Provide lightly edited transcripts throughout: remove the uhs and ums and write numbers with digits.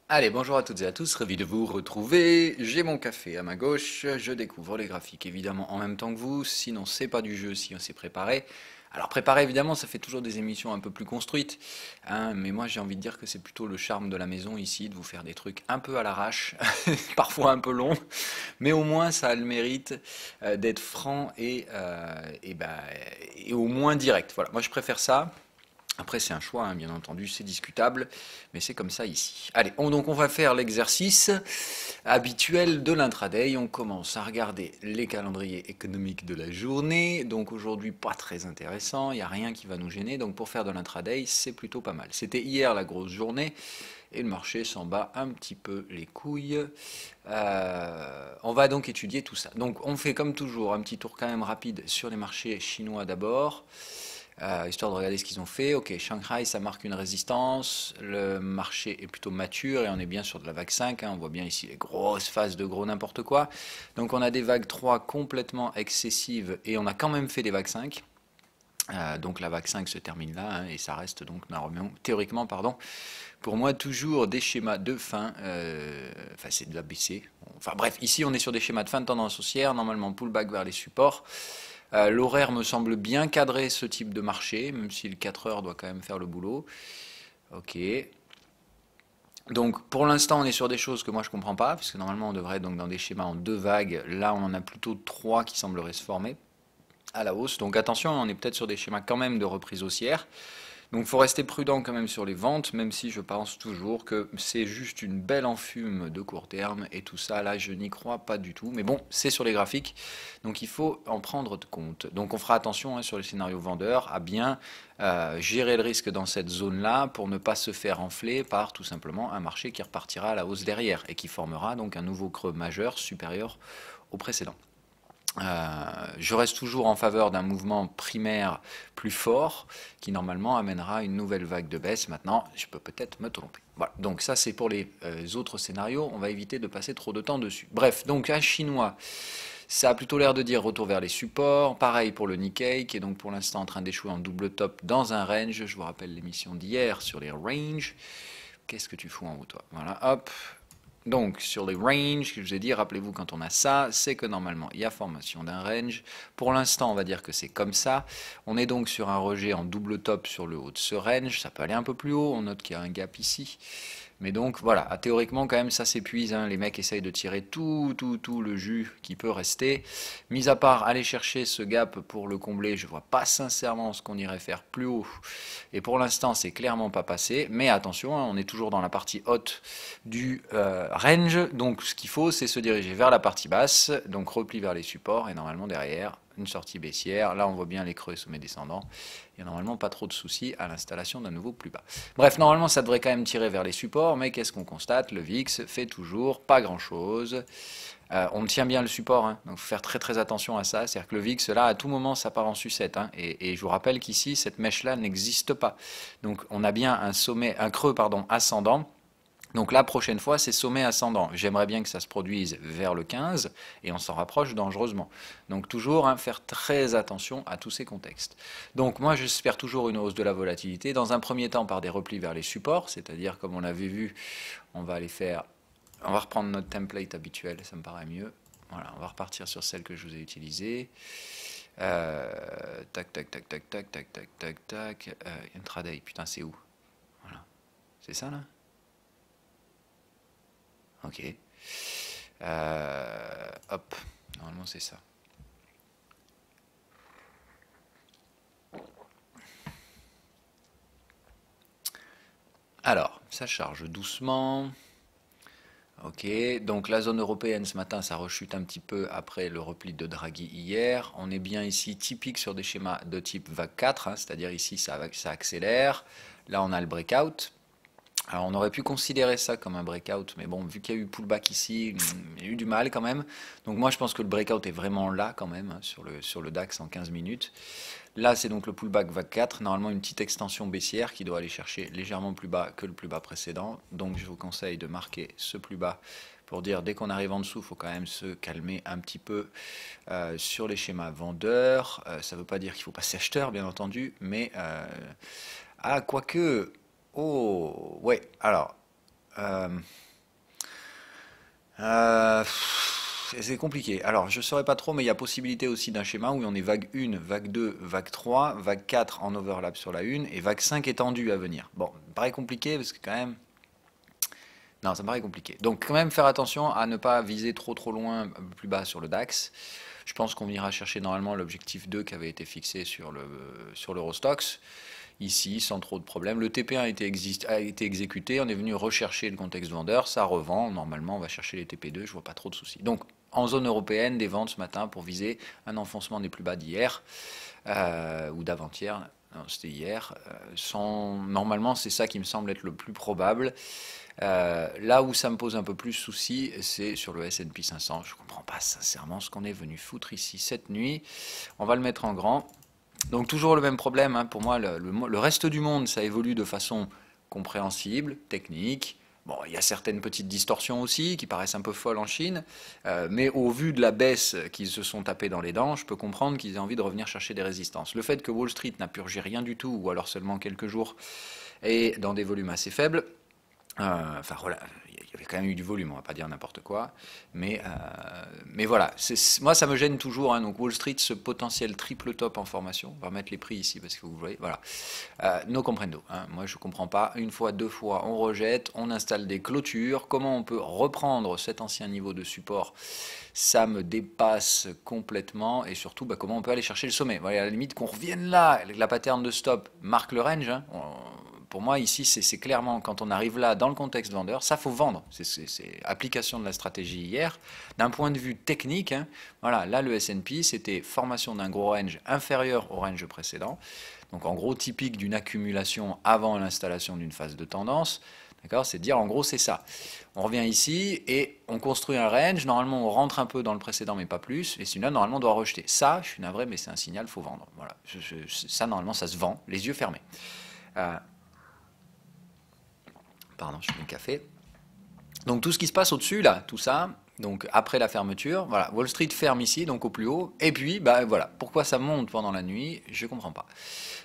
Allez, bonjour à toutes et à tous, ravi de vous retrouver. J'ai mon café à ma gauche, je découvre les graphiques évidemment en même temps que vous, sinon c'est pas du jeu si on s'est préparé. Alors préparer évidemment, ça fait toujours des émissions un peu plus construites, hein, mais moi j'ai envie de dire que c'est plutôt le charme de la maison ici, de vous faire des trucs un peu à l'arrache, parfois un peu longs, mais au moins ça a le mérite d'être franc et au moins direct. Voilà, moi je préfère ça. Après, c'est un choix, hein, bien entendu, c'est discutable, mais c'est comme ça ici. Allez, donc on va faire l'exercice habituel de l'intraday. On commence à regarder les calendriers économiques de la journée. Donc aujourd'hui, pas très intéressant, il n'y a rien qui va nous gêner. Donc pour faire de l'intraday, c'est plutôt pas mal. C'était hier la grosse journée et le marché s'en bat un petit peu les couilles. On va donc étudier tout ça. Donc on fait comme toujours un petit tour quand même rapide sur les marchés chinois d'abord. Histoire de regarder ce qu'ils ont fait. Ok, Shanghai, ça marque une résistance. Le marché est plutôt mature et on est bien sur de la vague 5, hein. On voit bien ici les grosses phases de gros n'importe quoi. Donc on a des vagues 3 complètement excessives et on a quand même fait des vagues 5. Donc la vague 5 se termine là, hein, et ça reste donc normalement, théoriquement, pardon, pour moi toujours des schémas de fin. Enfin, c'est de la baissée. Enfin bref, ici on est sur des schémas de fin de tendance haussière, normalement pullback vers les supports. L'horaire me semble bien cadrer ce type de marché, même si le 4 heures doit quand même faire le boulot. Ok. Donc pour l'instant on est sur des choses que moi je comprends pas, parce que normalement on devrait être donc dans des schémas en deux vagues. Là on en a plutôt trois qui sembleraient se former à la hausse. Donc attention, on est peut-être sur des schémas quand même de reprise haussière. Donc il faut rester prudent quand même sur les ventes, même si je pense toujours que c'est juste une belle enfume de court terme et tout ça, là je n'y crois pas du tout. Mais bon, c'est sur les graphiques, donc il faut en prendre compte. Donc on fera attention, hein, sur les scénarios vendeurs à bien gérer le risque dans cette zone-là pour ne pas se faire enfler par tout simplement un marché qui repartira à la hausse derrière et qui formera donc un nouveau creux majeur supérieur au précédent. Je reste toujours en faveur d'un mouvement primaire plus fort qui normalement amènera une nouvelle vague de baisse. Maintenant, je peux peut-être me tromper. Voilà. Donc ça c'est pour les autres scénarios, on va éviter de passer trop de temps dessus. Bref, donc un chinois, ça a plutôt l'air de dire retour vers les supports. Pareil pour le Nikkei qui est donc pour l'instant en train d'échouer en double top dans un range. Je vous rappelle l'émission d'hier sur les ranges. Qu'est-ce que tu fous en haut toi? Voilà, hop, donc, sur les ranges, que je vous ai dit, rappelez-vous, quand on a ça, c'est que normalement, il y a formation d'un range. Pour l'instant, on va dire que c'est comme ça. On est donc sur un rejet en double top sur le haut de ce range. Ça peut aller un peu plus haut. On note qu'il y a un gap ici. Mais donc, voilà, théoriquement, quand même, ça s'épuise, hein. Les mecs essayent de tirer tout le jus qui peut rester. Mis à part aller chercher ce gap pour le combler, je vois pas sincèrement ce qu'on irait faire plus haut. Et pour l'instant, c'est clairement pas passé. Mais attention, hein, on est toujours dans la partie haute du range. Donc ce qu'il faut, c'est se diriger vers la partie basse, donc repli vers les supports, et normalement derrière, une sortie baissière. Là, on voit bien les creux et sommets descendants. Il n'y a normalement pas trop de soucis à l'installation d'un nouveau plus bas. Bref, normalement, ça devrait quand même tirer vers les supports, mais qu'est-ce qu'on constate? Le VIX fait toujours pas grand-chose. On tient bien le support, hein, donc il faut faire très attention à ça. C'est-à-dire que le VIX, là, à tout moment, ça part en sucette, hein, et je vous rappelle qu'ici, cette mèche-là n'existe pas. Donc on a bien un sommet, un creux, pardon, ascendant. Donc la prochaine fois, c'est sommet ascendant. J'aimerais bien que ça se produise vers le 15 et on s'en rapproche dangereusement. Donc toujours, hein, faire très attention à tous ces contextes. Donc moi, j'espère toujours une hausse de la volatilité. Dans un premier temps, par des replis vers les supports, c'est-à-dire comme on l'avait vu, on va aller faire. On va reprendre notre template habituel, ça me paraît mieux. Voilà, on va repartir sur celle que je vous ai utilisée. Tac. Intraday, putain, c'est où? Voilà. C'est ça là? Ok. Hop, normalement c'est ça. Alors, ça charge doucement. Ok, donc la zone européenne ce matin, ça rechute un petit peu après le repli de Draghi hier. On est bien ici typique sur des schémas de type vague 4, hein, c'est-à-dire ici ça accélère. Là on a le breakout. Alors on aurait pu considérer ça comme un breakout, mais bon, vu qu'il y a eu pullback ici, il y a eu du mal quand même. Donc moi je pense que le breakout est vraiment là quand même, hein, sur le DAX en 15 minutes. Là c'est donc le pullback vague 4, normalement une petite extension baissière qui doit aller chercher légèrement plus bas que le plus bas précédent. Donc je vous conseille de marquer ce plus bas pour dire dès qu'on arrive en dessous, il faut quand même se calmer un petit peu sur les schémas vendeurs. Ça ne veut pas dire qu'il faut passer acheteur bien entendu, mais quoique... Oh, ouais, alors, Euh, c'est compliqué. Alors, je ne saurais pas trop, mais il y a possibilité aussi d'un schéma où on est vague 1, vague 2, vague 3, vague 4 en overlap sur la 1 et vague 5 étendue à venir. Bon, ça me paraît compliqué parce que quand même... Non, ça me paraît compliqué. Donc, quand même faire attention à ne pas viser trop loin, un peu plus bas sur le DAX. Je pense qu'on ira chercher normalement l'objectif 2 qui avait été fixé sur l'Eurostoxx. Ici, sans trop de problèmes. Le TP1 a été exécuté, on est venu rechercher le contexte vendeur, ça revend. Normalement, on va chercher les TP2, je vois pas trop de soucis. Donc, en zone européenne, des ventes ce matin pour viser un enfoncement des plus bas d'hier ou d'avant-hier. Non, c'était hier. Normalement, c'est ça qui me semble être le plus probable. Là où ça me pose un peu plus souci, c'est sur le S&P 500. Je ne comprends pas sincèrement ce qu'on est venu foutre ici cette nuit. On va le mettre en grand. Donc toujours le même problème, hein, pour moi, le reste du monde, ça évolue de façon compréhensible, technique. Bon, il y a certaines petites distorsions aussi qui paraissent un peu folles en Chine, mais au vu de la baisse qu'ils se sont tapés dans les dents, je peux comprendre qu'ils aient envie de revenir chercher des résistances. Le fait que Wall Street n'a purgé rien du tout, ou alors seulement quelques jours, et dans des volumes assez faibles, enfin voilà, il y avait quand même eu du volume, on va pas dire n'importe quoi, mais voilà, moi ça me gêne toujours, hein, donc Wall Street, ce potentiel triple top en formation, on va remettre les prix ici parce que vous voyez, voilà, no comprendo, hein, moi je comprends pas, une fois, deux fois, on rejette, on installe des clôtures, comment on peut reprendre cet ancien niveau de support, ça me dépasse complètement, et surtout comment on peut aller chercher le sommet, voilà, à la limite qu'on revienne là, la pattern de stop marque le range, hein, pour moi, ici, c'est clairement, quand on arrive là, dans le contexte vendeur, ça, faut vendre. C'est application de la stratégie hier. D'un point de vue technique, hein, voilà, là, le S&P, c'était formation d'un gros range inférieur au range précédent. Donc, en gros, typique d'une accumulation avant l'installation d'une phase de tendance. D'accord, c'est dire, en gros, c'est ça. On revient ici et on construit un range. Normalement, on rentre un peu dans le précédent, mais pas plus. Et celui-là, normalement, on doit rejeter. Ça, je suis navré, mais c'est un signal, faut vendre. Voilà. Ça, normalement, ça se vend, les yeux fermés. Pardon, je fais un café. Donc tout ce qui se passe au-dessus, là, tout ça, donc après la fermeture, voilà, Wall Street ferme ici, donc au plus haut, et puis, voilà, pourquoi ça monte pendant la nuit, je ne comprends pas.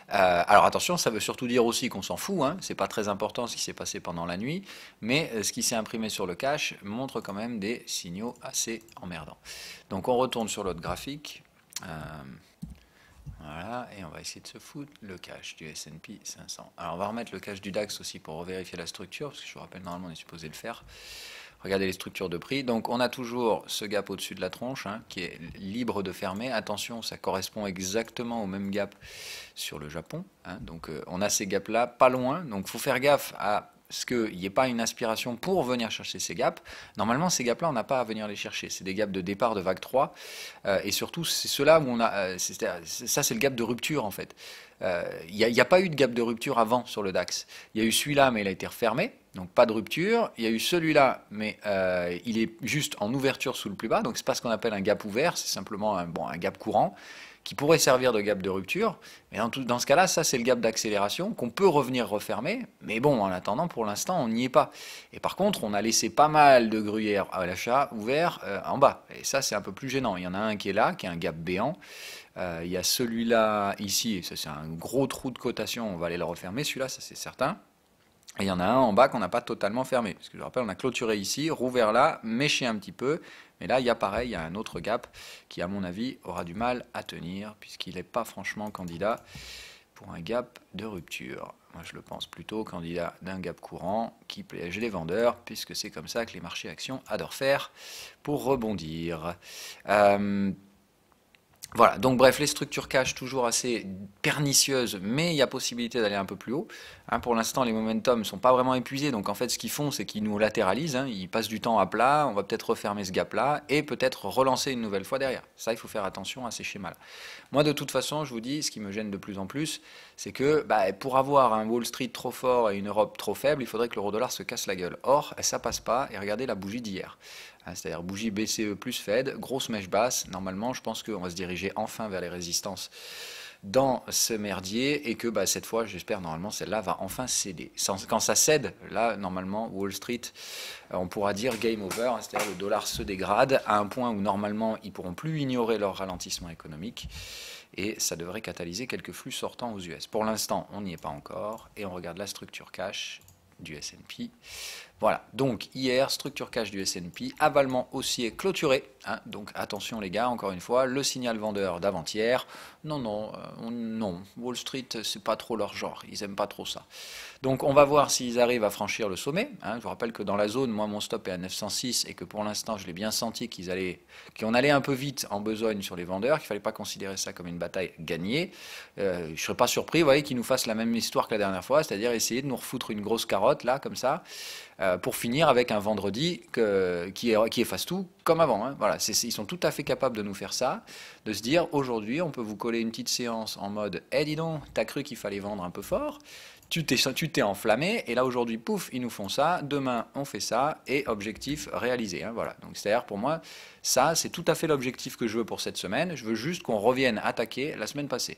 Alors attention, ça veut surtout dire aussi qu'on s'en fout, hein, c'est pas très important ce qui s'est passé pendant la nuit, mais ce qui s'est imprimé sur le cash montre quand même des signaux assez emmerdants. Donc on retourne sur l'autre graphique. Voilà, et on va essayer de se foutre le cash du S&P 500. Alors on va remettre le cash du DAX aussi pour vérifier la structure, parce que je vous rappelle, normalement on est supposé le faire. Regardez les structures de prix. Donc on a toujours ce gap au-dessus de la tronche, hein, qui est libre de fermer. Attention, ça correspond exactement au même gap sur le Japon. Hein. Donc on a ces gaps-là pas loin, donc il faut faire gaffe à ce qu'il n'y ait pas une aspiration pour venir chercher ces gaps. Normalement, ces gaps-là, on n'a pas à venir les chercher. C'est des gaps de départ de vague 3. Et surtout, c'est ceux-là où on a... ça, c'est le gap de rupture, en fait. Il n'y a pas eu de gap de rupture avant sur le DAX. Il y a eu celui-là, mais il a été refermé. Donc pas de rupture. Il y a eu celui-là, mais il est juste en ouverture sous le plus bas. Donc c'est pas ce qu'on appelle un gap ouvert. C'est simplement un gap courant qui pourrait servir de gap de rupture. Mais dans ce cas-là, ça c'est le gap d'accélération qu'on peut revenir refermer. Mais bon, en attendant, pour l'instant, on n'y est pas. Et par contre, on a laissé pas mal de gruyères à l'achat ouvert en bas. Et ça, c'est un peu plus gênant. Il y en a un qui est là, qui est un gap béant. Il y a celui-là ici, ça c'est un gros trou de cotation, on va aller le refermer, celui-là, ça c'est certain. Et il y en a un en bas qu'on n'a pas totalement fermé. Parce que je rappelle, on a clôturé ici, rouvert là, méché un petit peu. Mais là, il y a pareil, il y a un autre gap qui, à mon avis, aura du mal à tenir, puisqu'il n'est pas franchement candidat pour un gap de rupture. Moi, je le pense plutôt candidat d'un gap courant qui piège les vendeurs, puisque c'est comme ça que les marchés actions adorent faire pour rebondir. Voilà, donc bref, les structures cash toujours assez pernicieuses, mais il y a possibilité d'aller un peu plus haut. Hein, pour l'instant, les momentum ne sont pas vraiment épuisés, donc en fait, ce qu'ils font, c'est qu'ils nous latéralisent, hein, ils passent du temps à plat, on va peut-être refermer ce gap-là, et peut-être relancer une nouvelle fois derrière. Ça, il faut faire attention à ces schémas-là. Moi, de toute façon, je vous dis, ce qui me gêne de plus en plus, c'est que pour avoir un Wall Street trop fort et une Europe trop faible, il faudrait que l'euro-dollar se casse la gueule. Or, ça passe pas, et regardez la bougie d'hier. C'est-à-dire bougie BCE plus Fed, grosse mèche basse. Normalement, je pense qu'on va se diriger enfin vers les résistances dans ce merdier et que cette fois, j'espère, normalement, celle-là va enfin céder. Quand ça cède, là, normalement, Wall Street, on pourra dire game over, c'est-à-dire le dollar se dégrade à un point où, normalement, ils ne pourront plus ignorer leur ralentissement économique et ça devrait catalyser quelques flux sortants aux US. Pour l'instant, on n'y est pas encore et on regarde la structure cash du S&P. Voilà, donc hier, structure cash du S&P, avalement haussier clôturé. Hein, donc attention les gars, encore une fois, le signal vendeur d'avant-hier. Non, non, non, Wall Street, c'est pas trop leur genre, ils aiment pas trop ça. Donc on va voir s'ils arrivent à franchir le sommet. Hein. Je vous rappelle que dans la zone, moi mon stop est à 906 et que pour l'instant je l'ai bien senti qu'on allait un peu vite en besogne sur les vendeurs, qu'il ne fallait pas considérer ça comme une bataille gagnée. Je ne serais pas surpris, vous voyez, qu'ils nous fassent la même histoire que la dernière fois, c'est-à-dire essayer de nous refoutre une grosse carotte là, comme ça, pour finir avec un vendredi qui efface tout comme avant. Hein. Voilà, ils sont tout à fait capables de nous faire ça, de se dire aujourd'hui on peut vous coller une petite séance en mode « Eh dis donc, t'as cru qu'il fallait vendre un peu fort ?» Tu t'es enflammé, et là aujourd'hui, pouf, ils nous font ça, demain on fait ça, et objectif réalisé. Hein, voilà. Donc c'est-à-dire pour moi, ça c'est tout à fait l'objectif que je veux pour cette semaine. Je veux juste qu'on revienne attaquer la semaine passée.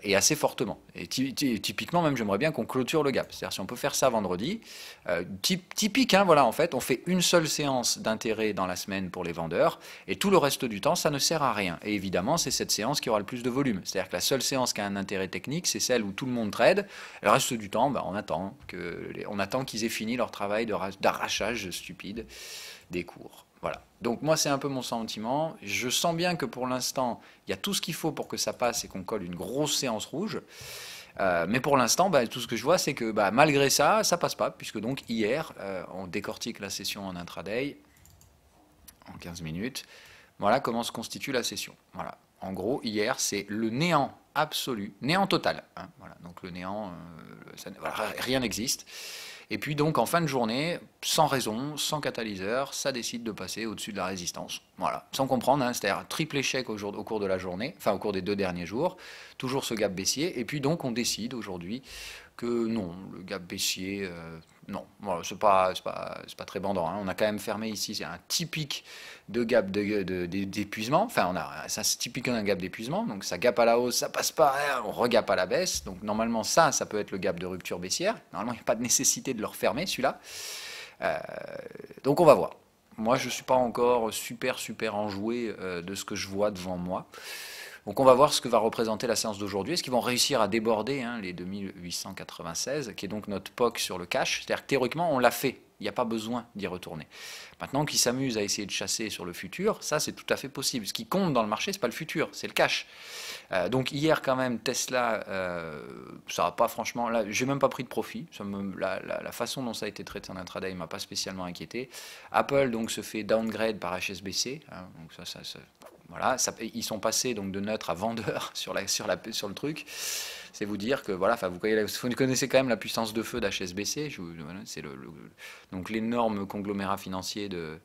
Et assez fortement. Et typiquement, même, j'aimerais bien qu'on clôture le gap. C'est-à-dire, si on peut faire ça vendredi, typique, hein, voilà, en fait, on fait une seule séance d'intérêt dans la semaine pour les vendeurs, et tout le reste du temps, ça ne sert à rien. Et évidemment, c'est cette séance qui aura le plus de volume. C'est-à-dire que la seule séance qui a un intérêt technique, c'est celle où tout le monde trade. Et le reste du temps, on attend qu'ils aient fini leur travail d'arrachage stupide des cours. Voilà. Donc moi, c'est un peu mon sentiment. Je sens bien que pour l'instant, il y a tout ce qu'il faut pour que ça passe et qu'on colle une grosse séance rouge. Mais pour l'instant, tout ce que je vois, c'est que malgré ça, ça passe pas, puisque donc hier, on décortique la session en intraday en 15 minutes. Voilà comment se constitue la session. Voilà. En gros, hier, c'est le néant absolu, néant total. Hein. Voilà. Donc le néant, rien n'existe. Et puis donc en fin de journée, sans raison, sans catalyseur, ça décide de passer au-dessus de la résistance. Voilà, sans comprendre, hein, c'est-à-dire un triple échec au cours de la journée, enfin au cours des 2 derniers jours, toujours ce gap baissier, et puis donc on décide aujourd'hui que non, le gap baissier, non, voilà, c'est pas très bandant. Hein. On a quand même fermé ici, c'est un typique de gap d'épuisement, enfin ça c'est typique d'un gap d'épuisement, donc ça gap à la hausse, ça passe pas, hein, on regape à la baisse, donc normalement ça peut être le gap de rupture baissière, normalement il n'y a pas de nécessité de le refermer celui-là, donc on va voir. Moi je ne suis pas encore super enjoué de ce que je vois devant moi. Donc on va voir ce que va représenter la séance d'aujourd'hui. Est-ce qu'ils vont réussir à déborder les 2896, qui est donc notre POC sur le cash. C'est-à-dire que théoriquement, on l'a fait. Il n'y a pas besoin d'y retourner. Maintenant qu'ils s'amusent à essayer de chasser sur le futur, ça c'est tout à fait possible. Ce qui compte dans le marché, ce n'est pas le futur, c'est le cash. Donc hier quand même, Tesla, ça n'a pas franchement... Là, j'ai même pas pris de profit. La façon dont ça a été traité en intraday ne m'a pas spécialement inquiété. Apple donc se fait downgrade par HSBC. Hein, donc voilà, ils sont passés donc de neutre à vendeur sur le truc. C'est vous dire que voilà, vous connaissez quand même la puissance de feu d'HSBC. Voilà, c'est donc l'énorme conglomérat financier de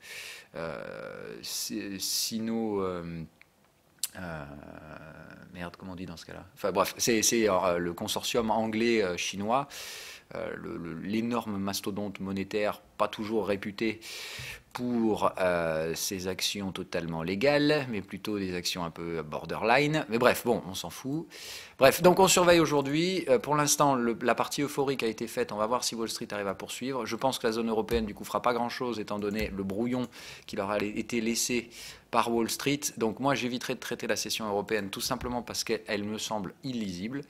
Sino. Merde, comment on dit dans ce cas-là? Enfin bref, c'est le consortium anglais-chinois, l'énorme mastodonte monétaire, pas toujours réputé pour ses actions totalement légales, mais plutôt des actions un peu borderline. Mais bref, bon, on s'en fout. Bref, donc on surveille aujourd'hui. Pour l'instant, la partie euphorique a été faite. On va voir si Wall Street arrive à poursuivre. Je pense que la zone européenne, du coup, fera pas grand-chose, étant donné le brouillon qui leur a été laissé par Wall Street. Donc moi, j'éviterai de traiter la session européenne tout simplement parce qu'elle me semble illisible.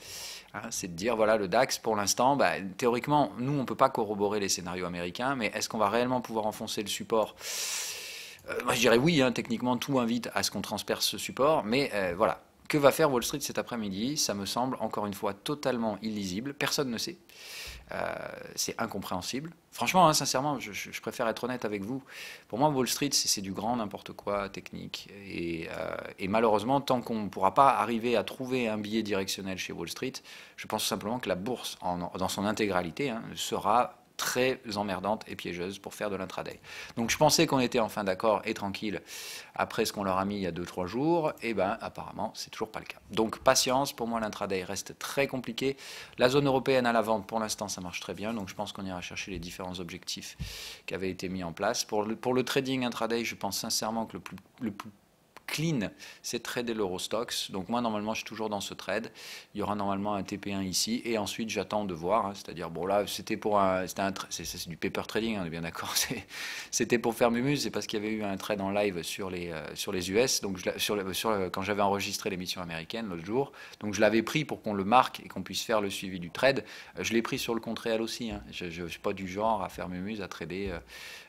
Hein, c'est de dire, voilà, le DAX, pour l'instant, théoriquement, nous, on ne peut pas corroborer les scénarios américains, mais est-ce qu'on va réellement pouvoir enfoncer le support? Moi, je dirais oui, hein, techniquement, tout invite à ce qu'on transperce ce support, mais voilà. Que va faire Wall Street cet après-midi? Ça me semble, encore une fois, totalement illisible. Personne ne sait. C'est incompréhensible. Franchement, hein, sincèrement, je préfère être honnête avec vous. Pour moi, Wall Street, c'est du grand n'importe quoi technique. Et malheureusement, tant qu'on ne pourra pas arriver à trouver un billet directionnel chez Wall Street, je pense simplement que la bourse, dans son intégralité, hein, sera très emmerdante et piégeuse pour faire de l'intraday. Donc je pensais qu'on était enfin d'accord et tranquille après ce qu'on leur a mis il y a 2-3 jours, et apparemment c'est toujours pas le cas. Donc patience, pour moi l'intraday reste très compliqué. La zone européenne à la vente pour l'instant ça marche très bien, donc je pense qu'on ira chercher les différents objectifs qui avaient été mis en place. Pour le trading intraday, je pense sincèrement que le plus clean, c'est trader l'Eurostoxx. Donc moi normalement je suis toujours dans ce trade. Il y aura normalement un TP1 ici et ensuite j'attends de voir. Hein, c'est-à-dire bon là c'était pour c'est du paper trading, hein, on est bien d'accord. C'était pour faire Mumuse, c'est parce qu'il y avait eu un trade en live sur les US. Donc quand j'avais enregistré l'émission américaine l'autre jour, donc je l'avais pris pour qu'on le marque et qu'on puisse faire le suivi du trade. Je l'ai pris sur le compte réel aussi. Hein. Je ne suis pas du genre à faire Mumuse, à trader.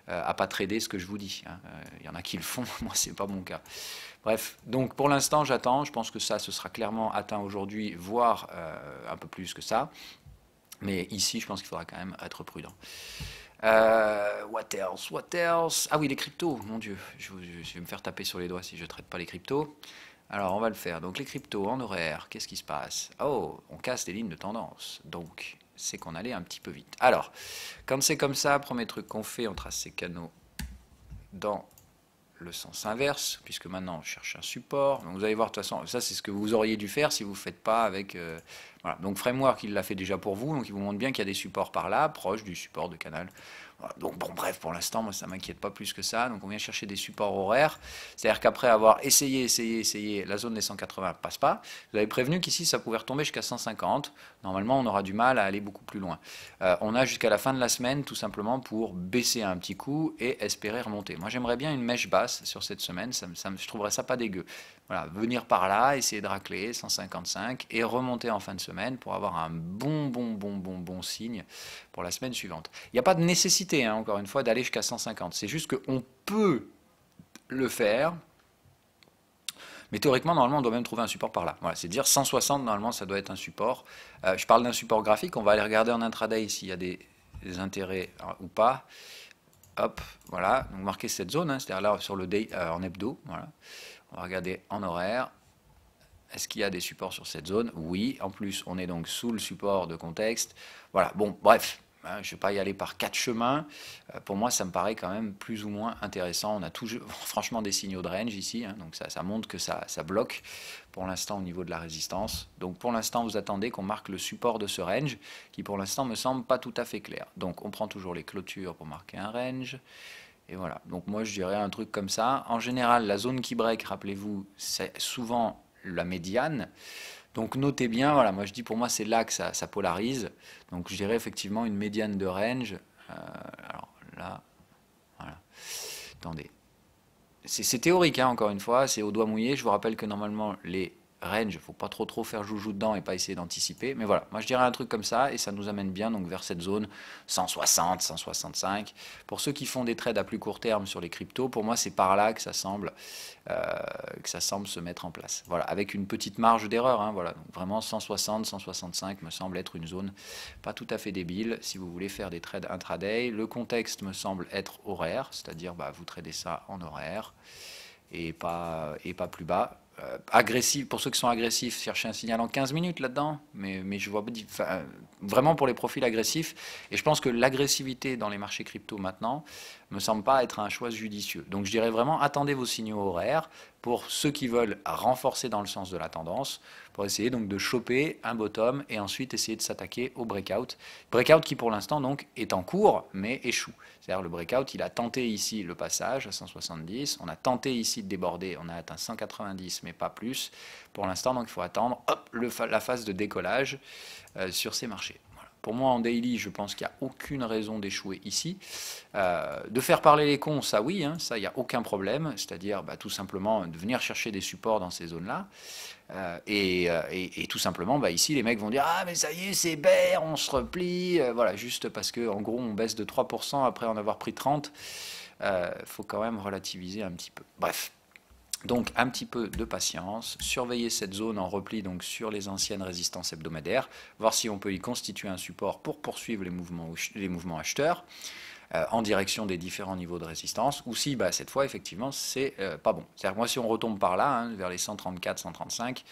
À pas trader ce que je vous dis. Hein. Y en a qui le font, moi c'est pas mon cas. Bref, donc pour l'instant j'attends, je pense que ça ce sera clairement atteint aujourd'hui, voire un peu plus que ça. Mais ici je pense qu'il faudra quand même être prudent. What else? What else? Ah oui, les cryptos, mon Dieu, je vais me faire taper sur les doigts si je ne traite pas les cryptos. Alors on va le faire. Donc les cryptos en horaire, qu'est-ce qui se passe? Oh, on casse des lignes de tendance. Donc c'est qu'on allait un petit peu vite. Alors, quand c'est comme ça, premier truc qu'on fait, on trace ces canaux dans le sens inverse, puisque maintenant on cherche un support. Donc vous allez voir, de toute façon, ça c'est ce que vous auriez dû faire si vous ne faites pas avec... voilà. Donc Framework, il l'a fait déjà pour vous, donc il vous montre bien qu'il y a des supports par là, proches du support de canal. Voilà. Donc bon, bref, pour l'instant, moi ça ne m'inquiète pas plus que ça. Donc on vient chercher des supports horaires, c'est-à-dire qu'après avoir essayé, la zone des 180 passe pas. Vous avez prévenu qu'ici ça pouvait retomber jusqu'à 150. Normalement, on aura du mal à aller beaucoup plus loin. On a jusqu'à la fin de la semaine, tout simplement, pour baisser un petit coup et espérer remonter. Moi, j'aimerais bien une mèche basse sur cette semaine, je trouverais ça pas dégueu. Voilà, venir par là, essayer de racler 155 et remonter en fin de semaine pour avoir un bon signe pour la semaine suivante. Il n'y a pas de nécessité, hein, encore une fois, d'aller jusqu'à 150. C'est juste qu'on peut le faire. Mais théoriquement, normalement, on doit même trouver un support par là. Voilà, c'est dire 160, normalement, ça doit être un support. Je parle d'un support graphique, on va aller regarder en intraday s'il y a des intérêts ou pas. Hop, voilà, donc marquer cette zone, hein, c'est-à-dire là sur le day en hebdo. Voilà. On va regarder en horaire. Est-ce qu'il y a des supports sur cette zone? Oui, en plus, on est donc sous le support de contexte. Voilà, bon, bref. Je ne vais pas y aller par 4 chemins. Pour moi, ça me paraît quand même plus ou moins intéressant. On a toujours, franchement, des signaux de range ici. Hein, donc ça montre que ça bloque pour l'instant au niveau de la résistance. Donc pour l'instant, vous attendez qu'on marque le support de ce range qui pour l'instant me semble pas tout à fait clair. Donc on prend toujours les clôtures pour marquer un range. Et voilà. Donc moi, je dirais un truc comme ça. En général, la zone qui break, rappelez-vous, c'est souvent la médiane. Donc notez bien, voilà, moi je dis pour moi c'est là que ça polarise. Donc je dirais effectivement une médiane de range. Alors là, voilà. Attendez. C'est théorique, hein, encore une fois, c'est au doigt mouillé. Je vous rappelle que normalement les range, il ne faut pas trop faire joujou dedans et pas essayer d'anticiper. Mais voilà, moi je dirais un truc comme ça et ça nous amène bien donc vers cette zone 160, 165. Pour ceux qui font des trades à plus court terme sur les cryptos, pour moi c'est par là que ça semble se mettre en place. Voilà, avec une petite marge d'erreur. Hein, voilà, donc vraiment 160, 165 me semble être une zone pas tout à fait débile si vous voulez faire des trades intraday. Le contexte me semble être horaire, c'est-à-dire vous tradez ça en horaire et pas plus bas. Agressif, pour ceux qui sont agressifs, chercher un signal en 15 minutes là-dedans, mais je vois vraiment pour les profils agressifs, et je pense que l'agressivité dans les marchés crypto maintenant me semble pas être un choix judicieux. Donc je dirais vraiment attendez vos signaux horaires pour ceux qui veulent renforcer dans le sens de la tendance, pour essayer donc de choper un bottom et ensuite essayer de s'attaquer au breakout. Breakout qui pour l'instant donc est en cours mais échoue. C'est-à-dire le breakout, il a tenté ici le passage à 170, on a tenté ici de déborder, on a atteint 190 mais pas plus. Pour l'instant donc il faut attendre la phase de décollage sur ces marchés. Pour moi, en daily, je pense qu'il n'y a aucune raison d'échouer ici. De faire parler les cons, ça oui, hein, ça, il n'y a aucun problème. C'est-à-dire tout simplement de venir chercher des supports dans ces zones-là. Et tout simplement, ici, les mecs vont dire « Ah, mais ça y est, c'est bear, on se replie. » Voilà, juste parce qu'en gros, on baisse de 3% après en avoir pris 30. Faut quand même relativiser un petit peu. Bref. Donc un petit peu de patience, surveiller cette zone en repli donc sur les anciennes résistances hebdomadaires, voir si on peut y constituer un support pour poursuivre les mouvements acheteurs en direction des différents niveaux de résistance, ou si cette fois effectivement c'est pas bon. C'est-à-dire que moi si on retombe par là, hein, vers les 134, 135,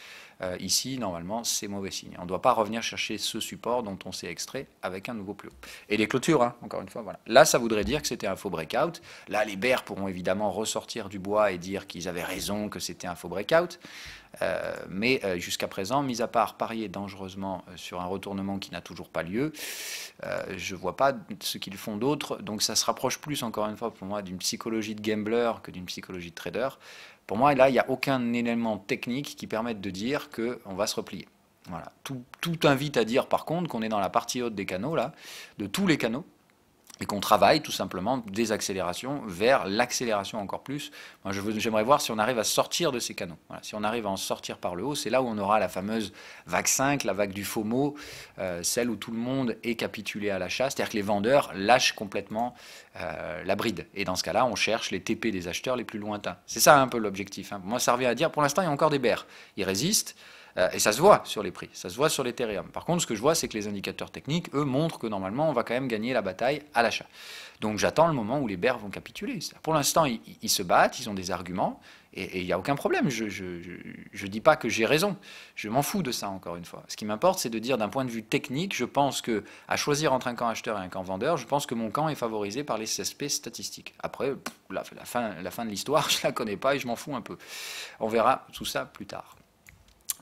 ici normalement c'est mauvais signe. On ne doit pas revenir chercher ce support dont on s'est extrait avec un nouveau plus haut. Et les clôtures, hein, encore une fois, voilà. Là ça voudrait dire que c'était un faux breakout. Là les bears pourront évidemment ressortir du bois et dire qu'ils avaient raison, que c'était un faux breakout. Mais jusqu'à présent, mis à part parier dangereusement sur un retournement qui n'a toujours pas lieu, je ne vois pas ce qu'ils font d'autre. Donc ça se rapproche plus, encore une fois, pour moi, d'une psychologie de gambler que d'une psychologie de trader. Pour moi, là, il n'y a aucun élément technique qui permette de dire qu'on va se replier. Voilà. Tout invite à dire par contre qu'on est dans la partie haute des canaux, là, de tous les canaux, et qu'on travaille tout simplement des accélérations vers l'accélération encore plus. Moi, j'aimerais voir si on arrive à sortir de ces canaux. Voilà. Si on arrive à en sortir par le haut, c'est là où on aura la fameuse vague 5, la vague du FOMO, celle où tout le monde est capitulé à l'achat, c'est-à-dire que les vendeurs lâchent complètement la bride. Et dans ce cas-là, on cherche les TP des acheteurs les plus lointains. C'est ça un peu l'objectif. Moi, ça revient à dire, pour l'instant, il y a encore des bears. Ils résistent. Et ça se voit sur les prix, ça se voit sur l'Ethereum. Par contre, ce que je vois, c'est que les indicateurs techniques, eux, montrent que normalement, on va quand même gagner la bataille à l'achat. Donc j'attends le moment où les bears vont capituler. Pour l'instant, ils se battent, ils ont des arguments, et il n'y a aucun problème. Je ne dis pas que j'ai raison, je m'en fous de ça, encore une fois. Ce qui m'importe, c'est de dire d'un point de vue technique, je pense que, à choisir entre un camp acheteur et un camp vendeur, je pense que mon camp est favorisé par les CSP statistiques. Après, la fin de l'histoire, je ne la connais pas et je m'en fous un peu. On verra tout ça plus tard.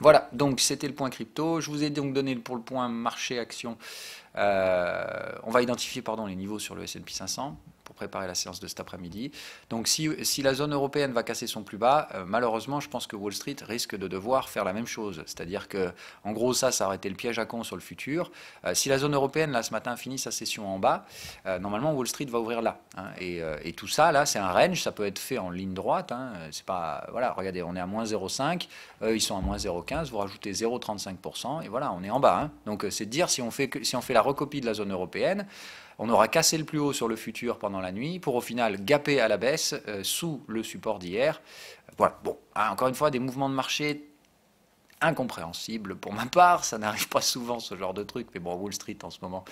Voilà, donc c'était le point crypto. Je vous ai donc donné pour le point marché-action. On va identifier les niveaux sur le S&P 500 pour préparer la séance de cet après-midi. Donc si la zone européenne va casser son plus bas, malheureusement, je pense que Wall Street risque de devoir faire la même chose. C'est-à-dire que, en gros, ça aurait été le piège à con sur le futur. Si la zone européenne, là, ce matin, finit sa session en bas, normalement, Wall Street va ouvrir là. Et tout ça, là, c'est un range. Ça peut être fait en ligne droite. C'est pas, voilà, regardez, on est à moins 0,5. Ils sont à moins 0,15. Vous rajoutez 0,35%. Et voilà, on est en bas. Donc, c'est de dire, si on fait la recopie de la zone européenne, on aura cassé le plus haut sur le futur pendant la nuit pour au final gaper à la baisse sous le support d'hier. Voilà, bon, encore une fois, des mouvements de marché incompréhensibles pour ma part, ça n'arrive pas souvent ce genre de truc, mais bon, Wall Street en ce moment,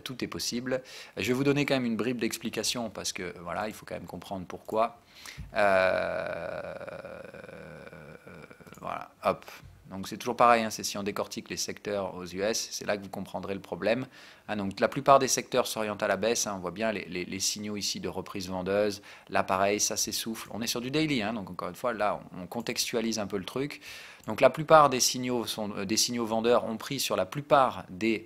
tout est possible. Je vais vous donner quand même une bribe d'explication parce que voilà, il faut quand même comprendre pourquoi. Voilà, hop. Donc c'est toujours pareil, c'est si on décortique les secteurs aux US, c'est là que vous comprendrez le problème. Donc la plupart des secteurs s'orientent à la baisse, on voit bien les signaux ici de reprise vendeuse. Là pareil, ça s'essouffle. On est sur du daily, donc encore une fois, là on contextualise un peu le truc. Donc la plupart des signaux vendeurs ont pris sur la plupart des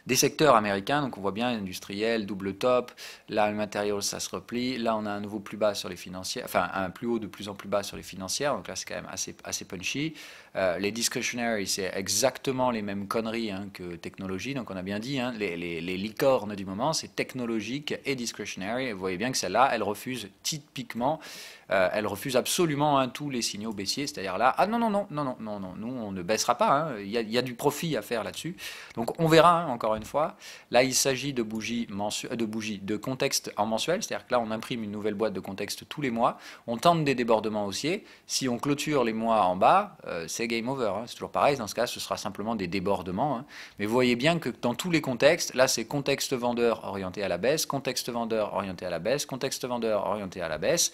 des secteurs américains, donc on voit bien industriel, double top, là le matériel ça se replie, là on a un nouveau plus bas sur les financières, enfin un plus haut de plus en plus bas sur les financières, donc là c'est quand même assez punchy. Les discretionary, c'est exactement les mêmes conneries que technologie, donc on a bien dit, les licornes du moment, c'est technologique et discretionary, et vous voyez bien que celle-là, elle refuse typiquement, elle refuse absolument tous les signaux baissiers, c'est-à-dire là, ah non, nous on ne baissera pas, il y a du profit à faire là-dessus, donc on verra encore une fois, là il s'agit de de contexte en mensuel, c'est-à-dire que là on imprime une nouvelle boîte de contexte tous les mois, on tente des débordements haussiers, si on clôture les mois en bas, c'est game over, c'est toujours pareil, dans ce cas ce sera simplement des débordements, mais vous voyez bien que dans tous les contextes, là c'est contexte vendeur orienté à la baisse, contexte vendeur orienté à la baisse, contexte vendeur orienté à la baisse,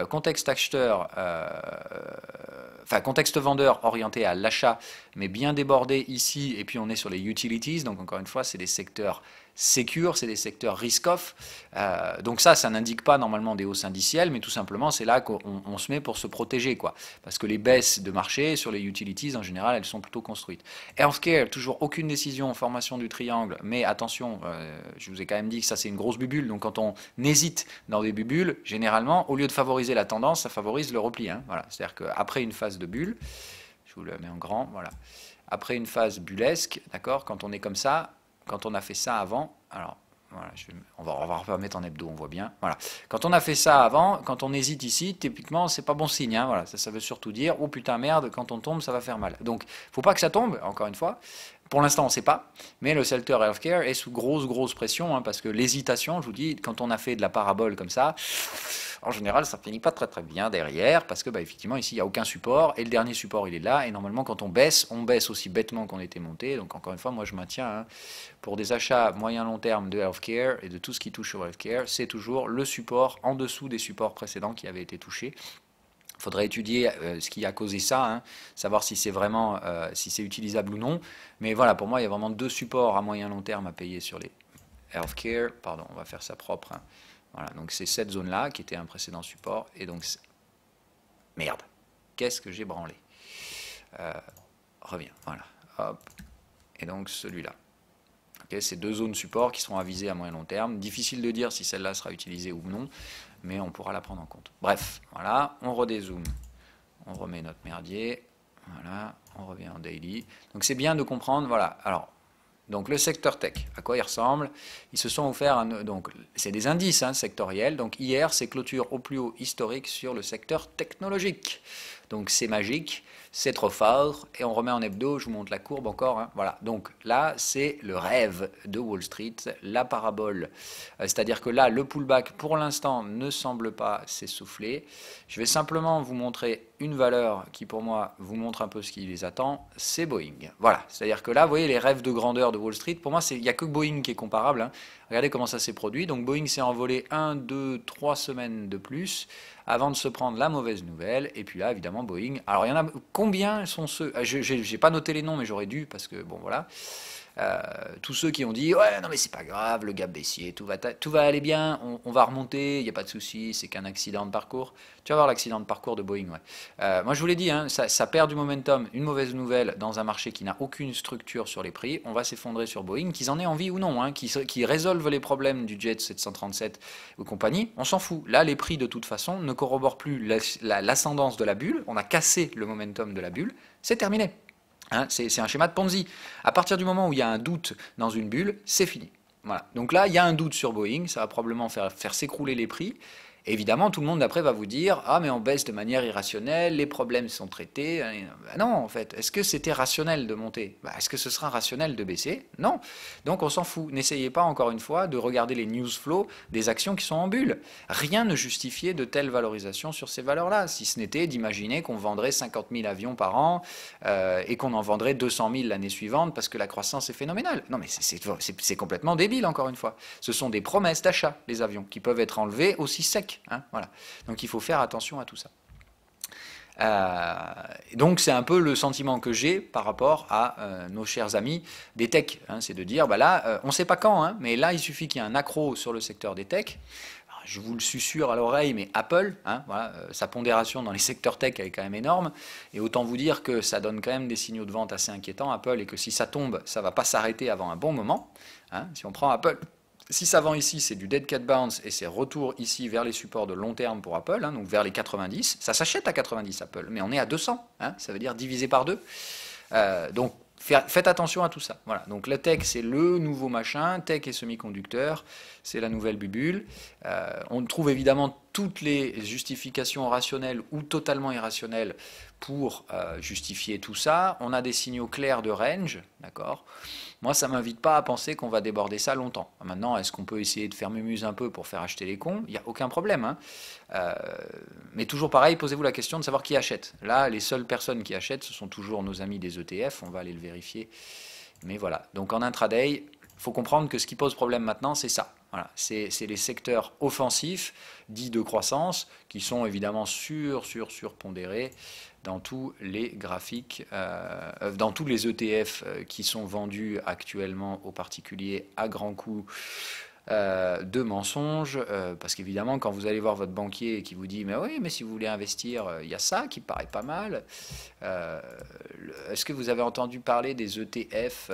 contexte acheteur, contexte vendeur orienté à l'achat, mais bien débordé ici, et puis on est sur les utilities, donc encore une fois c'est des secteurs secure, c'est des secteurs risk-off. Donc ça n'indique pas normalement des hausses indicielles, mais tout simplement c'est là qu'on se met pour se protéger, quoi. Parce que les baisses de marché sur les utilities, en général, elles sont plutôt construites. Healthcare, toujours aucune décision, formation du triangle, mais attention, je vous ai quand même dit que ça c'est une grosse bubule, donc quand on hésite dans des bubules, généralement, au lieu de favoriser la tendance, ça favorise le repli. Voilà. C'est-à-dire qu'après une phase de bulle, je vous le mets en grand, voilà. Après une phase bullesque, d'accord, quand on est comme ça, quand on a fait ça avant, alors voilà, on va remettre en hebdo, on voit bien. Voilà. Quand on a fait ça avant, quand on hésite ici, typiquement, c'est pas bon signe. Voilà, ça veut surtout dire, oh putain merde, quand on tombe, ça va faire mal. Donc, faut pas que ça tombe, encore une fois. Pour l'instant, on ne sait pas, mais le secteur healthcare est sous grosse pression, parce que l'hésitation, je vous dis, quand on a fait de la parabole comme ça, en général, ça finit pas très bien derrière, parce que effectivement, ici, il n'y a aucun support, et le dernier support, il est là, et normalement, quand on baisse aussi bêtement qu'on était monté. Donc, encore une fois, moi, je maintiens, pour des achats moyen-long terme de healthcare et de tout ce qui touche au healthcare, c'est toujours le support en dessous des supports précédents qui avaient été touchés. Il faudrait étudier ce qui a causé ça, savoir si c'est vraiment si c'est utilisable ou non. Mais voilà, pour moi, il y a vraiment deux supports à moyen long terme à payer sur les healthcare. Pardon, on va faire ça propre. Voilà, donc c'est cette zone-là qui était un précédent support. Et donc, merde, qu'est-ce que j'ai branlé? Reviens, voilà, hop. Et donc celui-là. Okay, c'est deux zones support qui seront avisées à moyen long terme. Difficile de dire si celle-là sera utilisée ou non, mais on pourra la prendre en compte. Bref, voilà, on redézoome, on remet notre merdier, voilà, on revient en daily. Donc c'est bien de comprendre, voilà, alors, donc le secteur tech, à quoi il ressemble? Ils se sont offerts, donc c'est des indices sectoriels, donc hier c'est clôture au plus haut historique sur le secteur technologique. Donc c'est magique, c'est trop fort, et on remet en hebdo, je vous montre la courbe encore, voilà. Donc là, c'est le rêve de Wall Street, la parabole. C'est-à-dire que là, le pullback, pour l'instant, ne semble pas s'essouffler. Je vais simplement vous montrer une valeur qui, pour moi, vous montre un peu ce qui les attend, c'est Boeing. Voilà, c'est-à-dire que là, vous voyez les rêves de grandeur de Wall Street, pour moi, il n'y a que Boeing qui est comparable. Regardez comment ça s'est produit. Donc Boeing s'est envolé 1, 2, 3 semaines de plus avant de se prendre la mauvaise nouvelle. Et puis là, évidemment, Boeing. Alors, il y en a combien sont ceux? Je n'ai pas noté les noms, mais j'aurais dû, parce que, bon, voilà. Tous ceux qui ont dit ouais non mais c'est pas grave, le gap baissier, tout va aller bien, on va remonter, il n'y a pas de souci, c'est qu'un accident de parcours. Tu vas voir l'accident de parcours de Boeing, ouais. Moi je vous l'ai dit, ça perd du momentum, une mauvaise nouvelle dans un marché qui n'a aucune structure sur les prix, on va s'effondrer sur Boeing, qu'ils en aient envie ou non, qui résolvent les problèmes du Jet 737 ou compagnie, on s'en fout. Là les prix de toute façon ne corroborent plus l'ascendance de la bulle, on a cassé le momentum de la bulle, c'est terminé. C'est un schéma de Ponzi. À partir du moment où il y a un doute dans une bulle, c'est fini. Voilà. Donc là, il y a un doute sur Boeing, ça va probablement faire s'écrouler les prix. Évidemment, tout le monde d'après va vous dire ah mais on baisse de manière irrationnelle, les problèmes sont traités. Ben non, en fait, est-ce que c'était rationnel de monter? Est-ce que ce sera rationnel de baisser? Non. Donc on s'en fout. N'essayez pas encore une fois de regarder les news flow des actions qui sont en bulle. Rien ne justifiait de telle valorisation sur ces valeurs-là, si ce n'était d'imaginer qu'on vendrait 50 000 avions par an et qu'on en vendrait 200 000 l'année suivante parce que la croissance est phénoménale. Non mais c'est complètement débile encore une fois. Ce sont des promesses d'achat, les avions, qui peuvent être enlevés aussi secs. Voilà. Donc il faut faire attention à tout ça. Donc c'est un peu le sentiment que j'ai par rapport à nos chers amis des techs. C'est de dire, là, on ne sait pas quand, mais là il suffit qu'il y ait un accro sur le secteur des techs. Alors, je vous le susurre à l'oreille, mais Apple, voilà, sa pondération dans les secteurs tech elle est quand même énorme. Et autant vous dire que ça donne quand même des signaux de vente assez inquiétants, Apple, et que si ça tombe, ça ne va pas s'arrêter avant un bon moment. Si on prend Apple... Si ça vend ici, c'est du dead cat bounce et c'est retour ici vers les supports de long terme pour Apple, donc vers les 90. Ça s'achète à 90 Apple, mais on est à 200, ça veut dire divisé par 2. Donc faites attention à tout ça. Voilà. Donc la tech, c'est le nouveau machin, tech et semi-conducteurs, c'est la nouvelle bubule. On trouve évidemment toutes les justifications rationnelles ou totalement irrationnelles pour justifier tout ça. On a des signaux clairs de range, d'accord. Moi, ça ne m'invite pas à penser qu'on va déborder ça longtemps. Maintenant, est-ce qu'on peut essayer de faire mumuse un peu pour faire acheter les cons? Il n'y a aucun problème. Mais toujours pareil, posez-vous la question de savoir qui achète. Là, les seules personnes qui achètent, ce sont toujours nos amis des ETF. On va aller le vérifier. Mais voilà. Donc en intraday, il faut comprendre que ce qui pose problème maintenant, c'est ça. Voilà. C'est les secteurs offensifs, dits de croissance, qui sont évidemment surpondérés dans tous les graphiques, dans tous les ETF qui sont vendus actuellement aux particuliers à grands coups de mensonges, parce qu'évidemment quand vous allez voir votre banquier et qui vous dit mais oui mais si vous voulez investir il y a ça qui paraît pas mal, est-ce que vous avez entendu parler des ETF?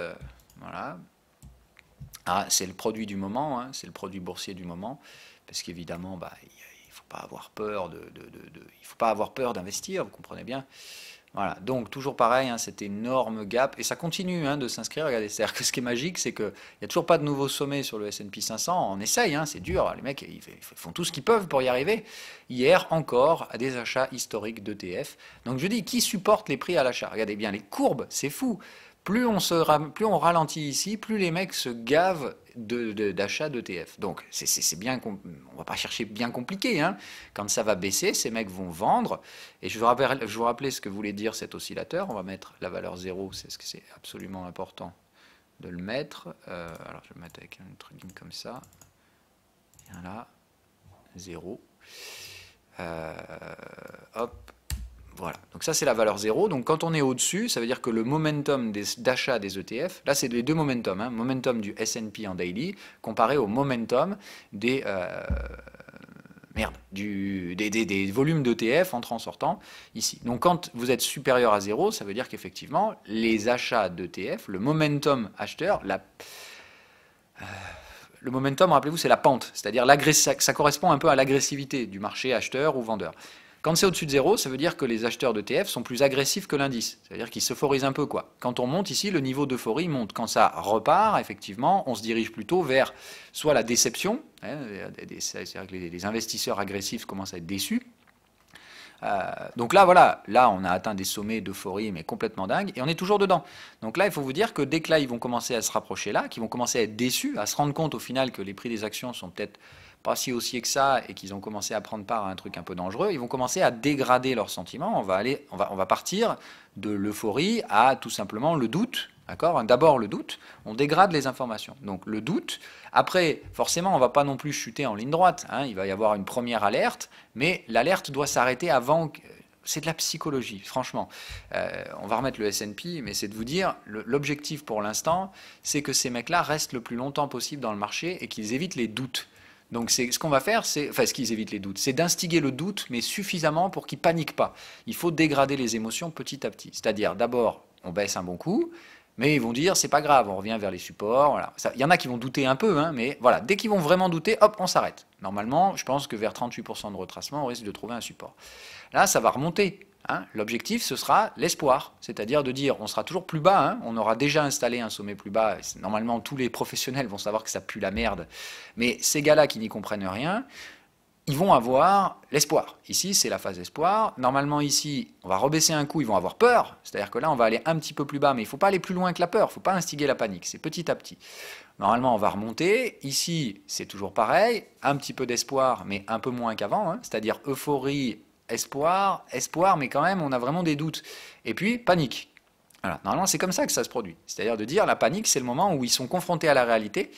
Voilà. C'est le produit du moment, c'est le produit boursier du moment, parce qu'évidemment il faut pas avoir peur il faut pas avoir peur d'investir, vous comprenez bien. Voilà, donc toujours pareil, cet énorme gap, et ça continue de s'inscrire. Regardez, c'est-à-dire que ce qui est magique, c'est qu'il n'y a toujours pas de nouveau sommet sur le S&P 500, on essaye, c'est dur, les mecs ils font tout ce qu'ils peuvent pour y arriver. Hier encore, des achats historiques d'ETF. Donc je dis, qui supporte les prix à l'achat? Regardez bien les courbes, c'est fou. Plus on ralentit ici, plus les mecs se gavent d'achat d'ETF. Donc c'est bien, on va pas chercher bien compliqué. Quand ça va baisser, ces mecs vont vendre. Et je vous rappelais ce que voulait dire cet oscillateur. On va mettre la valeur 0, c'est ce que c'est absolument important de le mettre. Alors je vais le mettre avec un autre ligne comme ça. Voilà, 0. Hop. Voilà, donc ça c'est la valeur 0, donc quand on est au-dessus, ça veut dire que le momentum d'achat des ETF, là c'est les deux momentum, momentum du S&P en daily, comparé au momentum des volumes d'ETF entrant-sortant ici. Donc quand vous êtes supérieur à 0, ça veut dire qu'effectivement, les achats d'ETF, le momentum acheteur, Le momentum, rappelez-vous, c'est la pente, c'est-à-dire ça correspond un peu à l'agressivité du marché acheteur ou vendeur. Quand c'est au-dessus de zéro, ça veut dire que les acheteurs d'ETF sont plus agressifs que l'indice. C'est-à-dire qu'ils s'euphorisent un peu, quoi. Quand on monte ici, le niveau d'euphorie monte. Quand ça repart, effectivement, on se dirige plutôt vers soit la déception, hein, c'est-à-dire que les investisseurs agressifs commencent à être déçus. Donc là, voilà, là on a atteint des sommets d'euphorie, mais complètement dingues, et on est toujours dedans. Donc là, il faut vous dire que dès que là, ils vont commencer à se rapprocher là, qu'ils vont commencer à être déçus, à se rendre compte au final que les prix des actions sont peut-être pas si haussiers que ça, et qu'ils ont commencé à prendre part à un truc un peu dangereux, ils vont commencer à dégrader leurs sentiments. On va partir de l'euphorie à tout simplement le doute. D'accord. D'abord le doute, on dégrade les informations. Donc le doute, après forcément on ne va pas non plus chuter en ligne droite, hein. Il va y avoir une première alerte, mais l'alerte doit s'arrêter avant. C'est de la psychologie, franchement. On va remettre le S&P, mais c'est de vous dire, l'objectif pour l'instant, c'est que ces mecs-là restent le plus longtemps possible dans le marché et qu'ils évitent les doutes. Donc ce qu'on va faire, enfin ce qu'ils évitent les doutes, c'est d'instiguer le doute, mais suffisamment pour qu'ils ne paniquent pas. Il faut dégrader les émotions petit à petit. C'est-à-dire d'abord, on baisse un bon coup, mais ils vont dire, c'est pas grave, on revient vers les supports. Voilà. Il y en a qui vont douter un peu, hein, mais voilà, dès qu'ils vont vraiment douter, hop, on s'arrête. Normalement, je pense que vers 38% de retracement, on risque de trouver un support. Là, ça va remonter. Hein. L'objectif, ce sera l'espoir, c'est-à-dire de dire, on sera toujours plus bas, hein, on aura déjà installé un sommet plus bas. Normalement, tous les professionnels vont savoir que ça pue la merde, mais ces gars-là qui n'y comprennent rien, ils vont avoir l'espoir. Ici, c'est la phase espoir. Normalement, ici, on va rebaisser un coup, ils vont avoir peur. C'est-à-dire que là, on va aller un petit peu plus bas, mais il ne faut pas aller plus loin que la peur. Il ne faut pas instiguer la panique. C'est petit à petit. Normalement, on va remonter. Ici, c'est toujours pareil. Un petit peu d'espoir, mais un peu moins qu'avant. Hein. C'est-à-dire euphorie, espoir, espoir, mais quand même, on a vraiment des doutes. Et puis, panique. Voilà. Normalement, c'est comme ça que ça se produit. C'est-à-dire de dire, la panique, c'est le moment où ils sont confrontés à la réalité.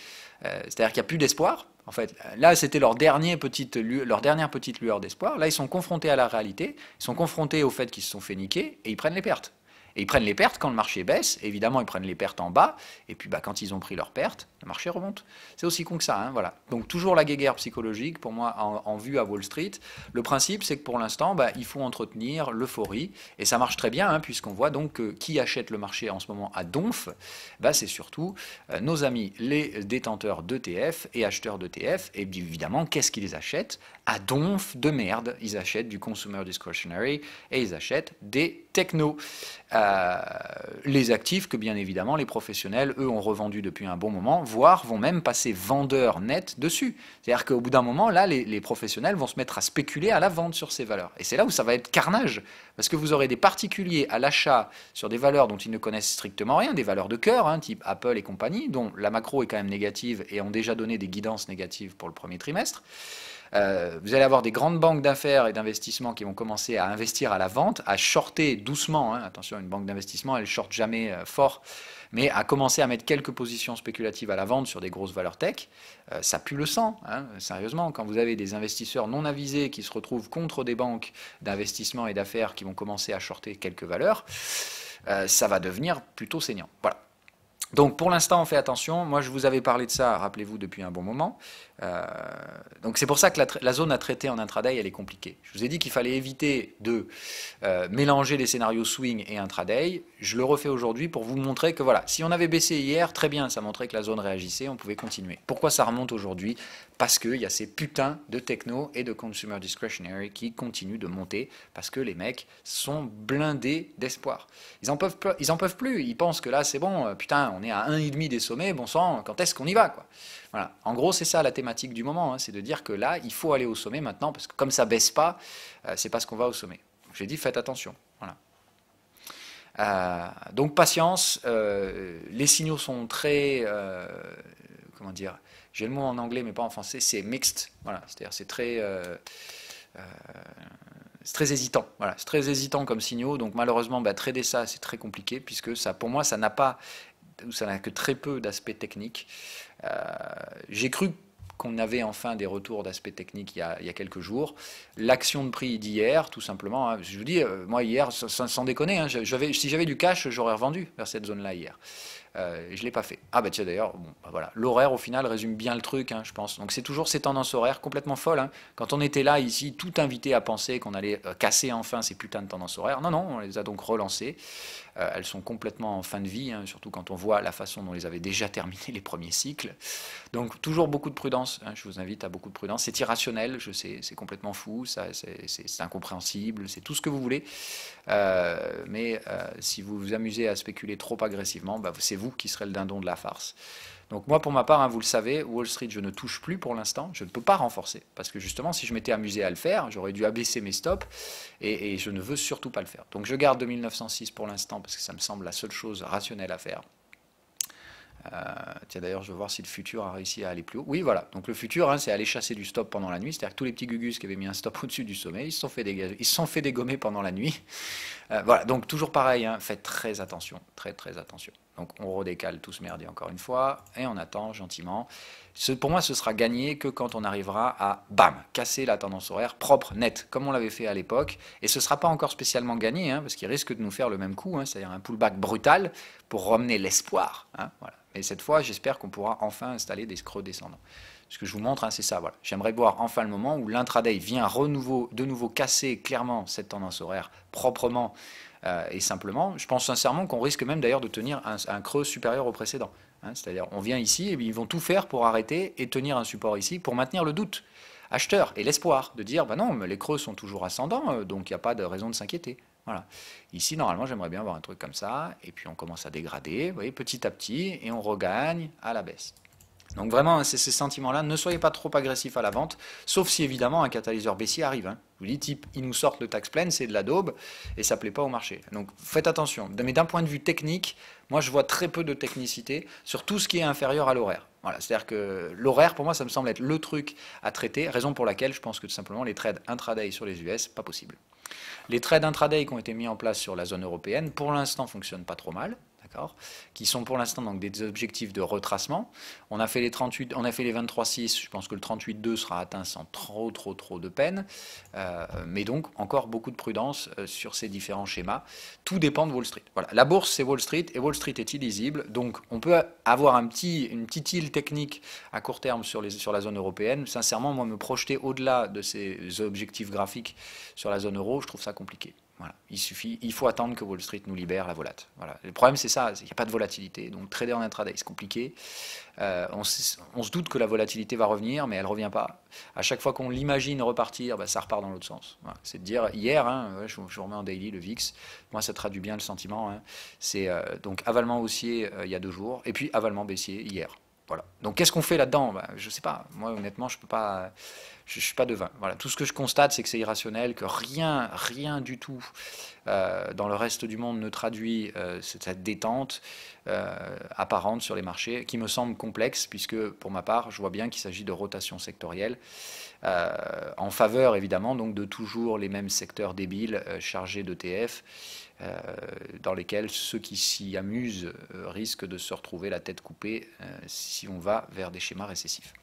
C'est-à-dire qu'il n'y a plus d'espoir. En fait, là, c'était leur dernière petite lueur d'espoir. Là, ils sont confrontés à la réalité, ils sont confrontés au fait qu'ils se sont fait niquer, et ils prennent les pertes. Et ils prennent les pertes quand le marché baisse, évidemment, ils prennent les pertes en bas, et puis quand ils ont pris leurs pertes, le marché remonte. C'est aussi con que ça, hein, voilà. Donc toujours la guéguerre psychologique, pour moi, en vue à Wall Street. Le principe, c'est que pour l'instant, il faut entretenir l'euphorie, et ça marche très bien, hein, puisqu'on voit donc que qui achète le marché en ce moment à donf, c'est surtout nos amis, les détenteurs d'ETF et acheteurs d'ETF, et évidemment, qu'est-ce qu'ils achètent? À donf de merde, ils achètent du consumer discretionary, et ils achètent des technos. Les actifs que bien évidemment les professionnels, eux, ont revendu depuis un bon moment, voire vont même passer vendeurs nets dessus. C'est-à-dire qu'au bout d'un moment, là, les professionnels vont se mettre à spéculer à la vente sur ces valeurs. Et c'est là où ça va être carnage, parce que vous aurez des particuliers à l'achat sur des valeurs dont ils ne connaissent strictement rien, des valeurs de cœur, hein, type Apple et compagnie, dont la macro est quand même négative et ont déjà donné des guidances négatives pour le premier trimestre. Vous allez avoir des grandes banques d'affaires et d'investissement qui vont commencer à investir à la vente, à shorter doucement. Hein. Attention, une banque d'investissement, elle ne shorte jamais fort, mais à commencer à mettre quelques positions spéculatives à la vente sur des grosses valeurs tech. Ça pue le sang, hein, sérieusement. Quand vous avez des investisseurs non avisés qui se retrouvent contre des banques d'investissement et d'affaires qui vont commencer à shorter quelques valeurs, ça va devenir plutôt saignant. Voilà. Donc pour l'instant, on fait attention. Moi, je vous avais parlé de ça, rappelez-vous, depuis un bon moment. Donc c'est pour ça que la zone à traiter en intraday, elle est compliquée. Je vous ai dit qu'il fallait éviter de mélanger les scénarios swing et intraday. Je le refais aujourd'hui pour vous montrer que voilà, si on avait baissé hier, très bien, ça montrait que la zone réagissait, on pouvait continuer. Pourquoi ça remonte aujourd'hui? Parce qu'il y a ces putains de techno et de consumer discretionary qui continuent de monter parce que les mecs sont blindés d'espoir. Ils en peuvent plus. Ils pensent que là, c'est bon, putain, on est à 1,5 des sommets, bon sang, quand est-ce qu'on y va, quoi? Voilà. En gros, c'est ça la thématique du moment, hein, c'est de dire que là, il faut aller au sommet maintenant, parce que comme ça baisse pas, c'est parce qu'on va au sommet. J'ai dit, faites attention. Voilà. Donc patience, les signaux sont très, comment dire, j'ai le mot en anglais mais pas en français, c'est mixed, voilà, c'est-à-dire c'est très hésitant, voilà, c'est très hésitant comme signaux, donc malheureusement, trader ça, c'est très compliqué, puisque ça, pour moi, ça n'a que très peu d'aspects techniques. J'ai cru qu'on avait enfin des retours d'aspects techniques il y a quelques jours. L'action de prix d'hier, tout simplement, hein, je vous dis, moi hier, sans déconner, hein, si j'avais du cash, j'aurais revendu vers cette zone-là hier. Je ne l'ai pas fait. Ah tiens d'ailleurs, bon, voilà. L'horaire au final résume bien le truc, hein, je pense. Donc c'est toujours ces tendances horaires complètement folles. Hein. Quand on était là ici, tout invité à penser qu'on allait casser enfin ces putains de tendances horaires. Non, on les a donc relancées. elles sont complètement en fin de vie, hein, surtout quand on voit la façon dont ils avaient déjà terminé les premiers cycles. Donc toujours beaucoup de prudence, hein, je vous invite à beaucoup de prudence. C'est irrationnel, je sais, c'est complètement fou, c'est incompréhensible, c'est tout ce que vous voulez. Mais si vous vous amusez à spéculer trop agressivement, bah, c'est vous qui serez le dindon de la farce. Donc moi, pour ma part, hein, vous le savez, Wall Street, je ne touche plus pour l'instant. Je ne peux pas renforcer. Parce que justement, si je m'étais amusé à le faire, j'aurais dû abaisser mes stops. Et je ne veux surtout pas le faire. Donc je garde 2906 pour l'instant, parce que ça me semble la seule chose rationnelle à faire. Tiens, d'ailleurs, je veux voir si le futur a réussi à aller plus haut. Oui, voilà. Donc le futur, hein, c'est aller chasser du stop pendant la nuit. C'est-à-dire que tous les petits gugus qui avaient mis un stop au-dessus du sommet, ils se sont fait dégager, ils se sont fait dégommer pendant la nuit. Voilà. Donc toujours pareil, hein, faites très attention, très très attention. Donc on redécale tout ce merdier encore une fois et on attend gentiment. Pour moi, ce sera gagné que quand on arrivera à, bam, casser la tendance horaire propre, nette, comme on l'avait fait à l'époque. Et ce ne sera pas encore spécialement gagné, hein, parce qu'il risque de nous faire le même coup, hein, c'est-à-dire un pullback brutal pour ramener l'espoir. Hein, voilà. Et cette fois, j'espère qu'on pourra enfin installer des creux descendants. Ce que je vous montre, hein, c'est ça. Voilà. J'aimerais voir enfin le moment où l'intraday vient de nouveau casser clairement cette tendance horaire proprement et simplement. Je pense sincèrement qu'on risque même d'ailleurs de tenir un creux supérieur au précédent. Hein, c'est-à-dire, on vient ici et ils vont tout faire pour arrêter et tenir un support ici pour maintenir le doute acheteur et l'espoir de dire, bah non, mais les creux sont toujours ascendants, donc il n'y a pas de raison de s'inquiéter. Voilà. Ici, normalement, j'aimerais bien avoir un truc comme ça, et puis on commence à dégrader, vous voyez, petit à petit, et on regagne à la baisse. Donc vraiment, c'est ces sentiments-là, ne soyez pas trop agressifs à la vente, sauf si évidemment un catalyseur baissier arrive. Hein. Je vous dis, type, ils nous sortent le tax plan, c'est de la daube, et ça ne plaît pas au marché. Donc faites attention. Mais d'un point de vue technique, moi je vois très peu de technicité sur tout ce qui est inférieur à l'horaire. Voilà, c'est-à-dire que l'horaire, pour moi, ça me semble être le truc à traiter, raison pour laquelle je pense que tout simplement les trades intraday sur les US, pas possible. Les trades intraday qui ont été mis en place sur la zone européenne, pour l'instant, fonctionnent pas trop mal. Qui sont pour l'instant donc des objectifs de retracement. On a fait les 38, on a fait les 23,6, je pense que le 38,2 sera atteint sans trop de peine, mais donc encore beaucoup de prudence sur ces différents schémas. Tout dépend de Wall Street. Voilà. La bourse c'est Wall Street et Wall Street est illisible, donc on peut avoir une petite île technique à court terme sur la zone européenne. Sincèrement, moi me projeter au-delà de ces objectifs graphiques sur la zone euro, je trouve ça compliqué. Voilà. Il faut attendre que Wall Street nous libère la volate. Voilà. Le problème c'est ça, il n'y a pas de volatilité. Donc trader en intraday c'est compliqué. On se doute que la volatilité va revenir, mais elle ne revient pas. À chaque fois qu'on l'imagine repartir, bah, ça repart dans l'autre sens. Voilà. C'est de dire, hier, hein, je remets en daily le VIX, moi ça traduit bien le sentiment. Hein. C'est donc avalement haussier il y a 2 jours, et puis avalement baissier hier. Voilà. Donc qu'est-ce qu'on fait là-dedans? Bah, je ne sais pas. Moi honnêtement, je peux pas. Je ne suis pas devin. Voilà. Tout ce que je constate, c'est que c'est irrationnel, que rien du tout dans le reste du monde ne traduit cette détente apparente sur les marchés, qui me semble complexe, puisque pour ma part, je vois bien qu'il s'agit de rotation sectorielle, en faveur évidemment donc de toujours les mêmes secteurs débiles chargés d'ETF, dans lesquels ceux qui s'y amusent risquent de se retrouver la tête coupée si on va vers des schémas récessifs.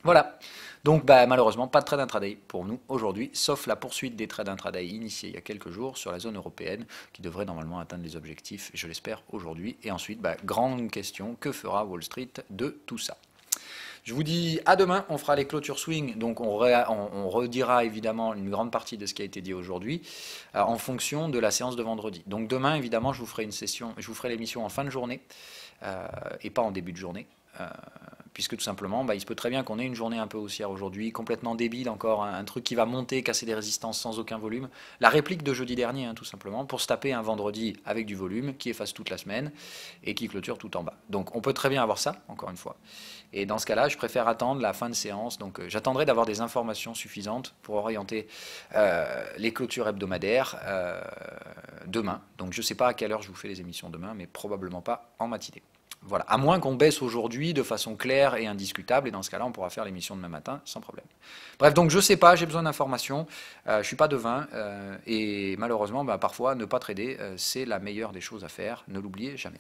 Voilà, donc bah, malheureusement pas de trade intraday pour nous aujourd'hui, sauf la poursuite des trades intraday initiés il y a quelques jours sur la zone européenne qui devrait normalement atteindre les objectifs, je l'espère aujourd'hui. Et ensuite, bah, grande question, que fera Wall Street de tout ça? Je vous dis à demain, on fera les clôtures swing, donc on redira évidemment une grande partie de ce qui a été dit aujourd'hui en fonction de la séance de vendredi. Donc demain évidemment je vous ferai l'émission en fin de journée et pas en début de journée. Puisque tout simplement, bah, il se peut très bien qu'on ait une journée un peu haussière aujourd'hui, complètement débile encore, un truc qui va monter, casser des résistances sans aucun volume. La réplique de jeudi dernier, hein, tout simplement, pour se taper un vendredi avec du volume, qui efface toute la semaine, et qui clôture tout en bas. Donc on peut très bien avoir ça, encore une fois. Et dans ce cas-là, je préfère attendre la fin de séance, donc j'attendrai d'avoir des informations suffisantes pour orienter les clôtures hebdomadaires demain. Donc je ne sais pas à quelle heure je vous fais les émissions demain, mais probablement pas en matinée. Voilà, à moins qu'on baisse aujourd'hui de façon claire et indiscutable, et dans ce cas-là, on pourra faire l'émission demain matin sans problème. Bref, donc je ne sais pas, j'ai besoin d'informations, je ne suis pas devin, et malheureusement, bah, parfois, ne pas trader, c'est la meilleure des choses à faire, ne l'oubliez jamais.